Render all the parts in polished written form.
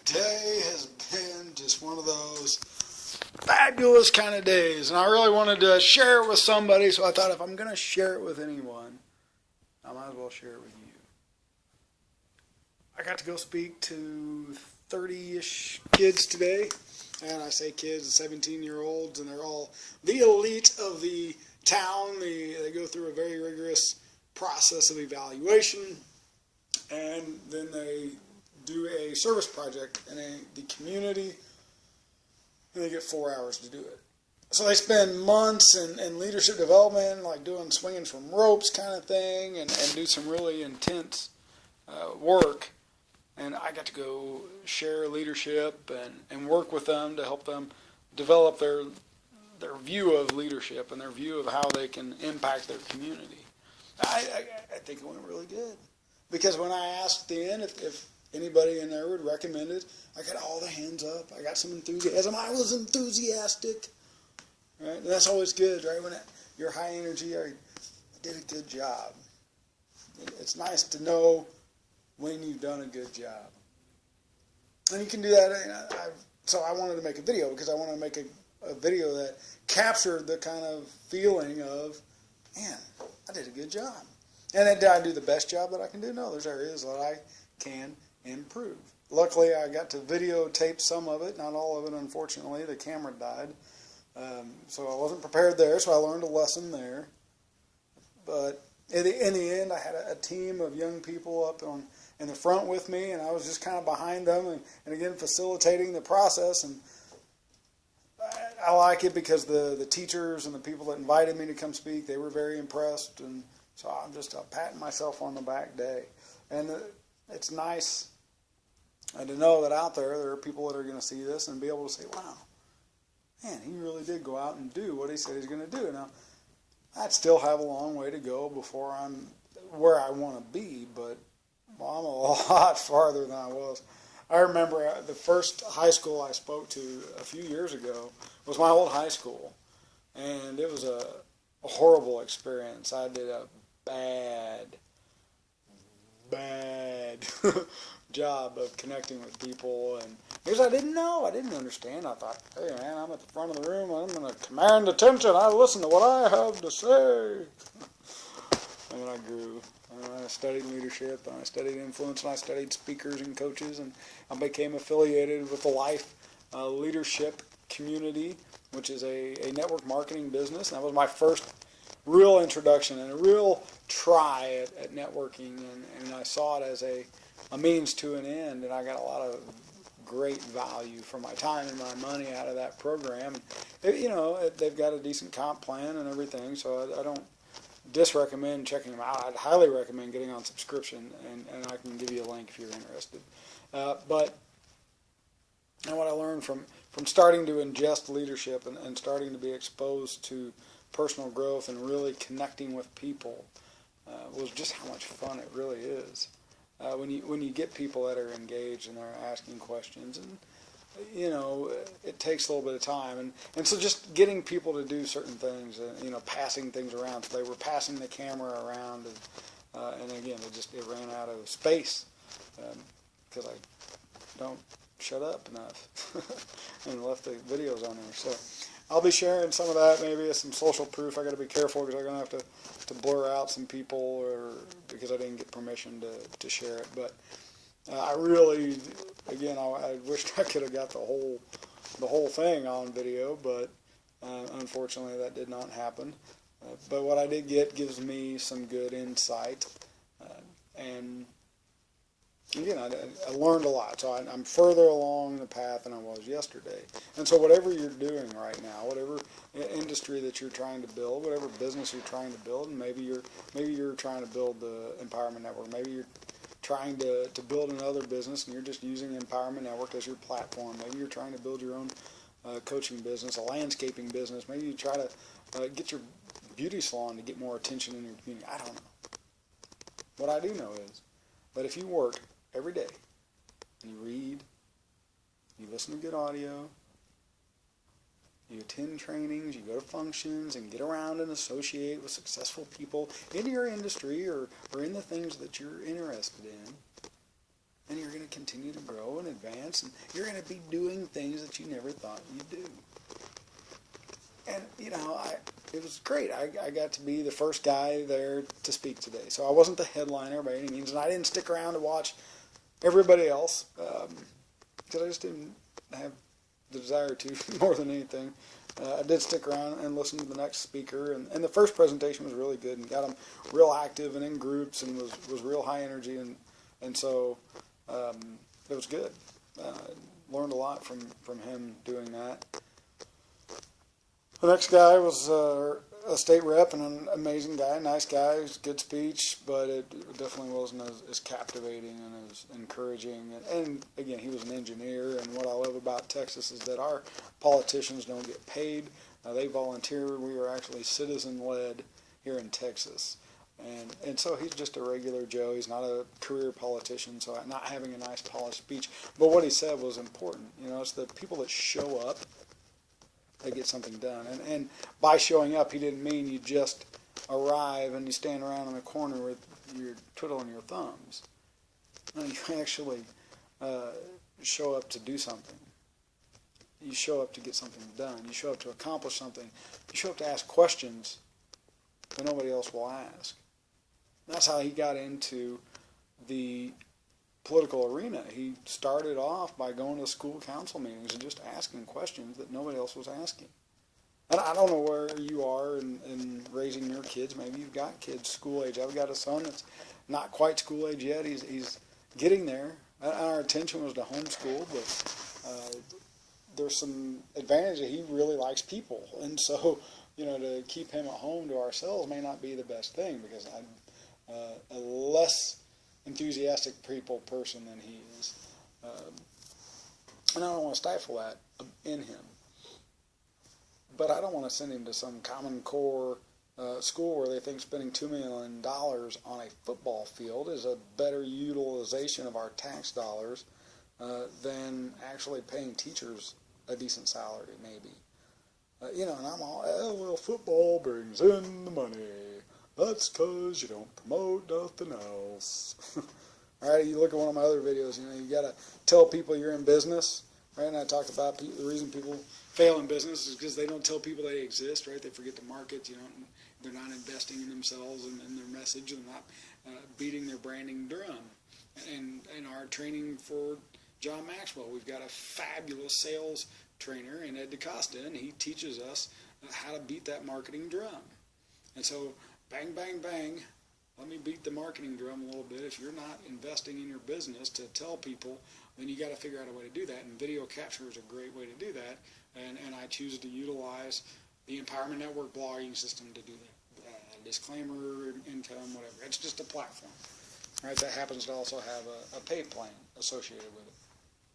Today has been just one of those fabulous kind of days, and I really wanted to share it with somebody, so I thought if I'm going to share it with anyone, I might as well share it with you. I got to go speak to 30-ish kids today, and I say kids, 17-year-olds, and they're all the elite of the town. They go through a very rigorous process of evaluation, and then they do a service project in the community, and they get 4 hours to do it. So they spend months in leadership development, like doing swinging from ropes kind of thing, and do some really intense work. And I got to go share leadership and work with them to help them develop their view of leadership and their view of how they can impact their community. I think it went really good. Because when I asked at the end if anybody in there would recommend it, I got all the hands up. I got some enthusiasm. I was enthusiastic. Right? And that's always good, right? When you're high energy, I did a good job. It's nice to know when you've done a good job. And you can do that. So I wanted to make a video because I wanted to make a video that captured the kind of feeling of, man, I did a good job. And then did I do the best job that I can do? No, there's areas that I can improve. Luckily, I got to videotape some of it, not all of it, unfortunately. The camera died. So I wasn't prepared there, so I learned a lesson there. But in the end, I had a team of young people up in the front with me, and I was just kind of behind them and again, facilitating the process. And I like it because the teachers and the people that invited me to come speak, they were very impressed. And so I'm just patting myself on the back day. And it's nice to know that out there are people that are going to see this and be able to say, wow, man, he really did go out and do what he said he's going to do. Now, I'd still have a long way to go before I'm where I want to be, but I'm a lot farther than I was. I remember the first high school I spoke to a few years ago was my old high school, and it was a horrible experience. I did a bad job of connecting with people, and because I didn't know, I didn't understand. I thought, hey man, I'm at the front of the room, I'm going to command attention, I listen to what I have to say. And then I grew. I studied leadership, and I studied influence, and I studied speakers and coaches, and I became affiliated with the Life Leadership Community, which is a network marketing business. And that was my first real introduction and a real try at networking, and I saw it as a means to an end, and I got a lot of great value for my time and my money out of that program. They've got a decent comp plan and everything, so I don't disrecommend checking them out. I'd highly recommend getting on subscription, and I can give you a link if you're interested. But what I learned from starting to ingest leadership and starting to be exposed to personal growth and really connecting with people was just how much fun it really is. When you get people that are engaged and they're asking questions, and it takes a little bit of time, and so just getting people to do certain things, passing things around. So they were passing the camera around, and again, it ran out of space because I don't shut up enough and left the videos on there. So I'll be sharing some of that, maybe as some social proof. I got to be careful because I'm going to have to blur out some people, or because I didn't get permission to share it. But I really, again, I wished I could have got the whole thing on video, but unfortunately that did not happen. But what I did get gives me some good insight, and again, I learned a lot. So I'm further along the path than I was yesterday. And so whatever you're doing right now, whatever industry that you're trying to build, whatever business you're trying to build, and maybe you're trying to build the Empowerment Network, maybe you're trying to build another business and you're just using the Empowerment Network as your platform. Maybe you're trying to build your own coaching business, a landscaping business. Maybe you try to get your beauty salon to get more attention in your community. I don't know. What I do know is that if you work every day and you read, you listen to good audio, you attend trainings, you go to functions, and get around and associate with successful people in your industry or in the things that you're interested in, and you're going to continue to grow and advance advance, and you're going to be doing things that you never thought you'd do. And, it was great. I got to be the first guy there to speak today. So I wasn't the headliner by any means, and I didn't stick around to watch everybody else, because I just didn't have the desire to more than anything. I did stick around and listen to the next speaker, and the first presentation was really good and got them real active and in groups and was real high energy, and so it was good. Learned a lot from him doing that. The next guy was a state rep and an amazing guy, nice guy, good speech, but it definitely wasn't as captivating and as encouraging. And again, he was an engineer, and what I love about Texas is that our politicians don't get paid. They volunteer. We are actually citizen-led here in Texas. And so he's just a regular Joe. He's not a career politician, so not having a nice polished speech. But what he said was important. It's the people that show up they get something done. And by showing up, he didn't mean you just arrive and you stand around in the corner with your twiddling your thumbs. No, you actually show up to do something. You show up to get something done. You show up to accomplish something. You show up to ask questions that nobody else will ask. That's how he got into the political arena. He started off by going to school council meetings and just asking questions that nobody else was asking. And I don't know where you are in raising your kids. Maybe you've got kids school age. I've got a son that's not quite school age yet. He's getting there. Our intention was to homeschool, but there's some advantage that he really likes people. And so, to keep him at home to ourselves may not be the best thing, because I'm a less enthusiastic person than he is. And I don't want to stifle that in him. But I don't want to send him to some Common Core school where they think spending $2 million on a football field is a better utilization of our tax dollars than actually paying teachers a decent salary, maybe. And I'm all, football brings in the money. That's because you don't promote nothing else. All right, you look at one of my other videos, you got to tell people you're in business, right? And I talked about the reason people fail in business is because they don't tell people they exist, right? They forget to market, they're not investing in themselves and in their message, and not beating their branding drum. And in our training for John Maxwell, we've got a fabulous sales trainer in Ed DaCosta, and he teaches us how to beat that marketing drum. And so, bang, bang, bang, let me beat the marketing drum a little bit. If you're not investing in your business to tell people, then you got to figure out a way to do that. And video capture is a great way to do that. And I choose to utilize the Empowerment Network blogging system to do that. Disclaimer, income, whatever. It's just a platform, right? That happens to also have a paid plan associated with it.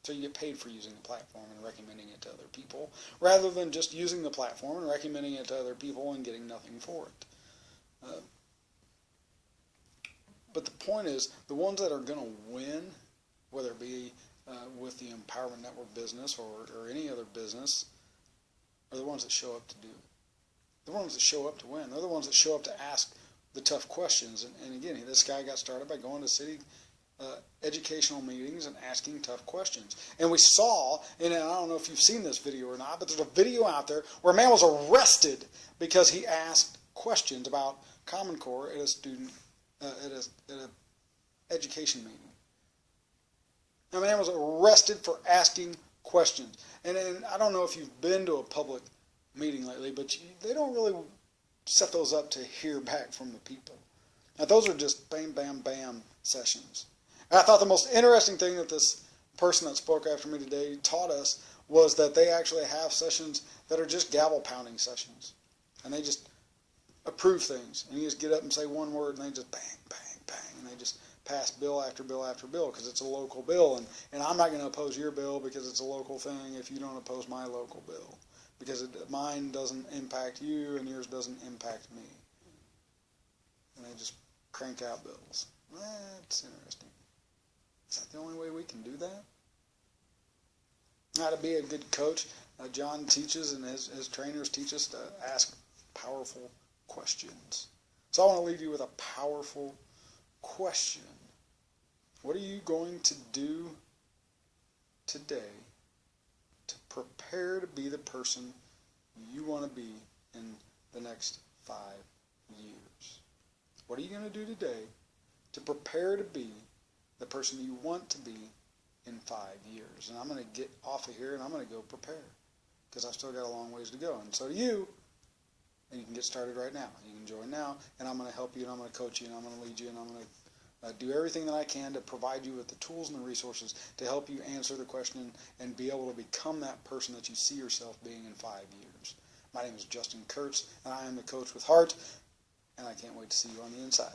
So you get paid for using the platform and recommending it to other people, rather than just using the platform and recommending it to other people and getting nothing for it. But the point is, the ones that are going to win, whether it be with the Empowerment Network business or any other business, are the ones that show up to do it. The ones that show up to win. They're the ones that show up to ask the tough questions. And again, this guy got started by going to city educational meetings and asking tough questions. And we saw, and I don't know if you've seen this video or not, but there's a video out there where a man was arrested because he asked questions about Common Core at a student at a education meeting. A man was arrested for asking questions. And I don't know if you've been to a public meeting lately, but they don't really set those up to hear back from the people. Now, those are just bam, bam, bam sessions. And I thought the most interesting thing that this person that spoke after me today taught us was that they actually have sessions that are just gavel pounding sessions. And they just approve things. And you just get up and say one word, and they just bang, bang, bang. And they just pass bill after bill after bill because it's a local bill. And I'm not going to oppose your bill because it's a local thing if you don't oppose my local bill. Because mine doesn't impact you and yours doesn't impact me. And they just crank out bills. That's interesting. Is that the only way we can do that? How to be a good coach. John teaches, and his trainers teach us to ask powerful questions. So I want to leave you with a powerful question. What are you going to do today to prepare to be the person you want to be in the next 5 years? What are you going to do today to prepare to be the person you want to be in 5 years? And I'm going to get off of here and I'm going to go prepare, because I've still got a long ways to go. And so do you. And you can get started right now. You can join now, and I'm going to help you, and I'm going to coach you, and I'm going to lead you, and I'm going to do everything that I can to provide you with the tools and the resources to help you answer the question and be able to become that person that you see yourself being in 5 years. My name is Justin Kurtz, and I am the Coach with Heart, and I can't wait to see you on the inside.